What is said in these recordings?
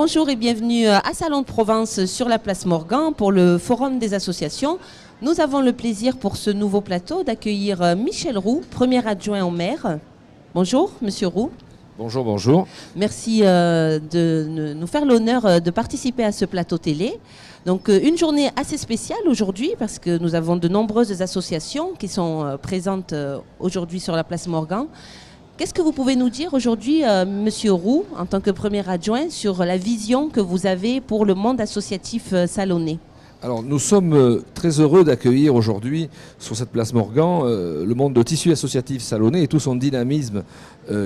Bonjour et bienvenue à Salon de Provence sur la place Morgan pour le Forum des associations. Nous avons le plaisir pour ce nouveau plateau d'accueillir Michel Roux, premier adjoint au maire. Bonjour, Monsieur Roux. Bonjour, bonjour. Merci de nous faire l'honneur de participer à ce plateau télé. Donc une journée assez spéciale aujourd'hui parce que nous avons de nombreuses associations qui sont présentes aujourd'hui sur la place Morgan. Qu'est-ce que vous pouvez nous dire aujourd'hui, Monsieur Roux, en tant que premier adjoint, sur la vision que vous avez pour le monde associatif salonnais? Alors nous sommes très heureux d'accueillir aujourd'hui sur cette place Morgan le monde de tissu associatif salonnais et tout son dynamisme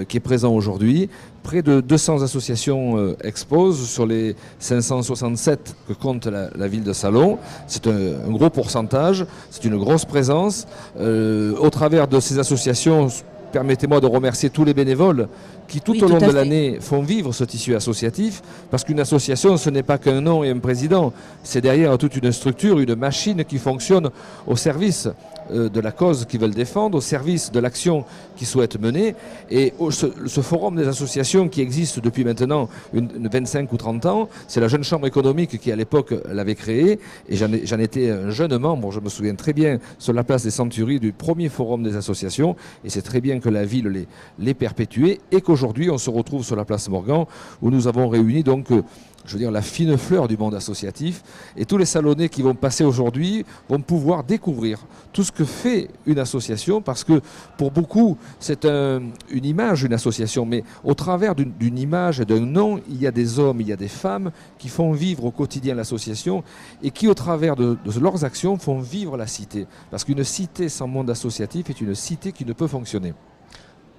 qui est présent aujourd'hui. Près de 200 associations exposent sur les 567 que compte la ville de Salon. C'est un gros pourcentage, c'est une grosse présence. Au travers de ces associations, permettez-moi de remercier tous les bénévoles qui tout au long de l'année font vivre ce tissu associatif, parce qu'une association, ce n'est pas qu'un nom et un président, c'est derrière toute une structure, une machine qui fonctionne au service de la cause qu'ils veulent défendre, au service de l'action qu'ils souhaitent mener. Et ce forum des associations qui existe depuis maintenant une 25 ou 30 ans, c'est la Jeune Chambre économique qui à l'époque l'avait créé, et j'en étais un jeune membre, je me souviens très bien, sur la place des Centuries du premier forum des associations, et c'est très bien que la ville l'ait perpétué, et qu'aujourd'hui on se retrouve sur la place Morgan, où nous avons réuni donc je veux dire la fine fleur du monde associatif, et tous les salonnais qui vont passer aujourd'hui vont pouvoir découvrir tout ce que fait une association, parce que pour beaucoup c'est une image, une association, mais au travers d'une image et d'un nom, il y a des hommes, il y a des femmes qui font vivre au quotidien l'association et qui au travers de leurs actions font vivre la cité, parce qu'une cité sans monde associatif est une cité qui ne peut fonctionner.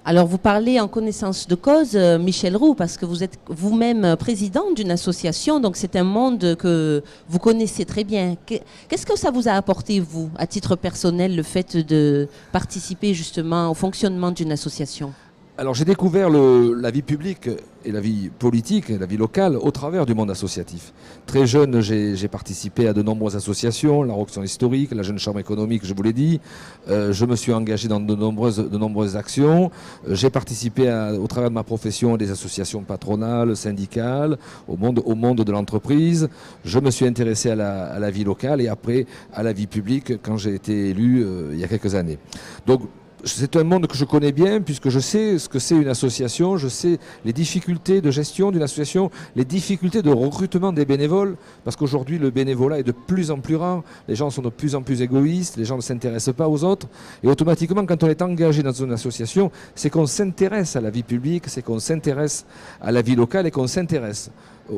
Alors vous parlez en connaissance de cause, Michel Roux, parce que vous êtes vous-même président d'une association, donc c'est un monde que vous connaissez très bien. Qu'est-ce que ça vous a apporté, vous, à titre personnel, le fait de participer justement au fonctionnement d'une association ? Alors j'ai découvert la vie publique et la vie politique, la vie locale, au travers du monde associatif. Très jeune, j'ai participé à de nombreuses associations, la Roction historique, la Jeune Chambre économique, je vous l'ai dit. Je me suis engagé dans de nombreuses actions. J'ai participé au travers de ma profession à des associations patronales, syndicales, au monde de l'entreprise. Je me suis intéressé à la vie locale et après à la vie publique quand j'ai été élu il y a quelques années. Donc, c'est un monde que je connais bien puisque je sais ce que c'est une association, je sais les difficultés de gestion d'une association, les difficultés de recrutement des bénévoles, parce qu'aujourd'hui le bénévolat est de plus en plus rare, les gens sont de plus en plus égoïstes, les gens ne s'intéressent pas aux autres, et automatiquement quand on est engagé dans une association, c'est qu'on s'intéresse à la vie publique, c'est qu'on s'intéresse à la vie locale et qu'on s'intéresse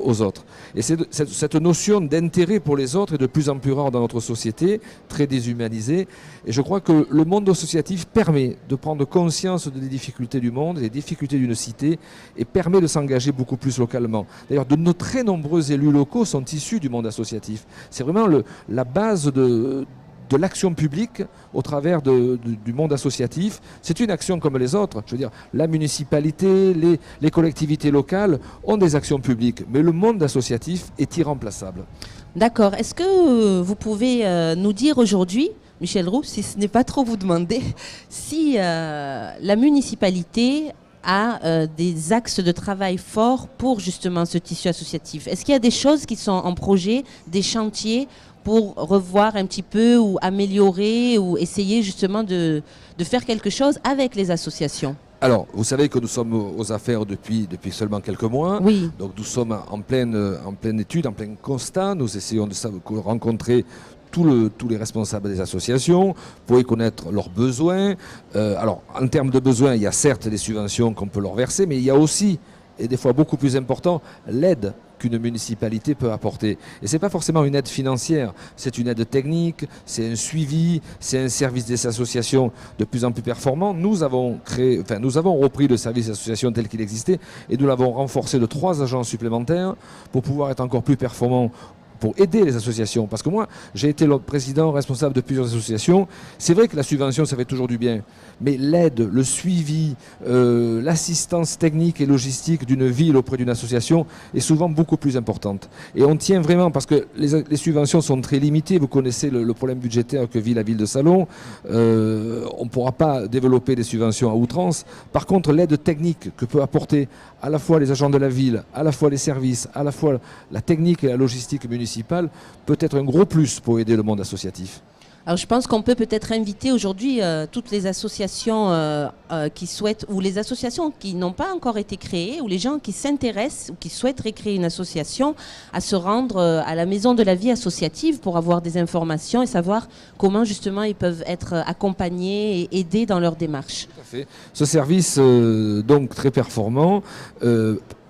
aux autres. Et cette notion d'intérêt pour les autres est de plus en plus rare dans notre société, très déshumanisée. Et je crois que le monde associatif permet de prendre conscience des difficultés du monde, des difficultés d'une cité, et permet de s'engager beaucoup plus localement. D'ailleurs, de nos très nombreux élus locaux sont issus du monde associatif. C'est vraiment la base de l'action publique au travers du monde associatif. C'est une action comme les autres. Je veux dire, la municipalité, les collectivités locales ont des actions publiques, mais le monde associatif est irremplaçable. D'accord. Est-ce que vous pouvez nous dire aujourd'hui, Michel Roux, si ce n'est pas trop vous demander, si la municipalité a des axes de travail forts pour justement ce tissu associatif? Est-ce qu'il y a des choses qui sont en projet, des chantiers pour revoir un petit peu ou améliorer ou essayer justement de faire quelque chose avec les associations? Alors, vous savez que nous sommes aux affaires depuis seulement quelques mois. Oui. Donc nous sommes en pleine étude, en plein constat. Nous essayons de rencontrer tous les responsables des associations pour y connaître leurs besoins. Alors, en termes de besoins, il y a certes des subventions qu'on peut leur verser, mais il y a aussi, et des fois beaucoup plus important, l'aide qu'une municipalité peut apporter. Et ce n'est pas forcément une aide financière, c'est une aide technique, c'est un suivi, c'est un service des associations de plus en plus performant. Nous avons repris le service d'association tel qu'il existait et nous l'avons renforcé de 3 agents supplémentaires pour pouvoir être encore plus performants pour aider les associations. Parce que moi, j'ai été le président responsable de plusieurs associations. C'est vrai que la subvention, ça fait toujours du bien. Mais l'aide, le suivi, l'assistance technique et logistique d'une ville auprès d'une association est souvent beaucoup plus importante. Et on tient vraiment, parce que les subventions sont très limitées. Vous connaissez le problème budgétaire que vit la ville de Salon. On ne pourra pas développer des subventions à outrance. Par contre, l'aide technique que peut apporter à la fois les agents de la ville, à la fois les services, à la fois la technique et la logistique municipale peut être un gros plus pour aider le monde associatif. Alors je pense qu'on peut peut-être inviter aujourd'hui toutes les associations qui souhaitent, ou les associations qui n'ont pas encore été créées, ou les gens qui s'intéressent ou qui souhaiteraient créer une association, à se rendre à la Maison de la Vie associative pour avoir des informations et savoir comment justement ils peuvent être accompagnés et aidés dans leur démarche. Tout à fait. Ce service donc très performant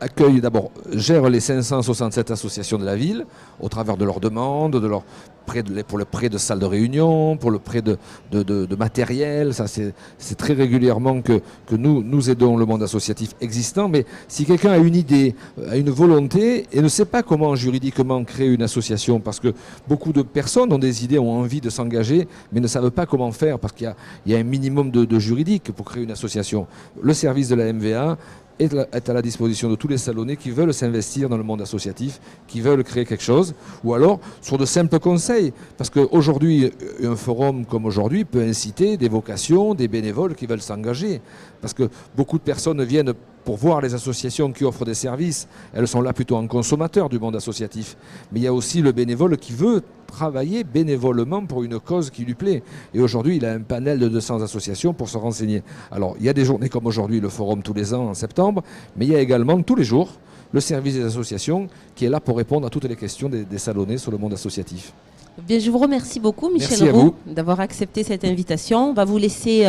accueille d'abord, gère les 567 associations de la ville au travers de leurs demandes, de leur pour le prêt de salles de réunion, pour le prêt de matériel. Ça, c'est très régulièrement que nous aidons le monde associatif existant. Mais si quelqu'un a une idée, a une volonté et ne sait pas comment juridiquement créer une association, parce que beaucoup de personnes ont des idées, ont envie de s'engager, mais ne savent pas comment faire parce qu'il y a un minimum de juridique pour créer une association. Le service de la MVA est à la disposition de tous les Salonnais qui veulent s'investir dans le monde associatif, qui veulent créer quelque chose, ou alors sur de simples conseils. Parce qu'aujourd'hui, un forum comme aujourd'hui peut inciter des vocations, des bénévoles qui veulent s'engager. Parce que beaucoup de personnes viennent pour voir les associations qui offrent des services. Elles sont là plutôt en consommateur du monde associatif. Mais il y a aussi le bénévole qui veut travailler bénévolement pour une cause qui lui plaît. Et aujourd'hui, il a un panel de 200 associations pour se renseigner. Alors, il y a des journées comme aujourd'hui, le forum tous les ans en septembre, mais il y a également tous les jours le service des associations qui est là pour répondre à toutes les questions des Salonnais sur le monde associatif. Bien, je vous remercie beaucoup, Michel Roux, d'avoir accepté cette invitation. On va vous laisser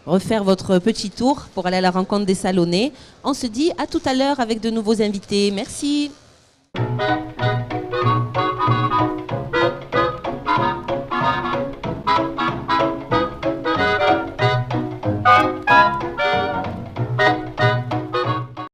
refaire votre petit tour pour aller à la rencontre des Salonnais. On se dit à tout à l'heure avec de nouveaux invités. Merci.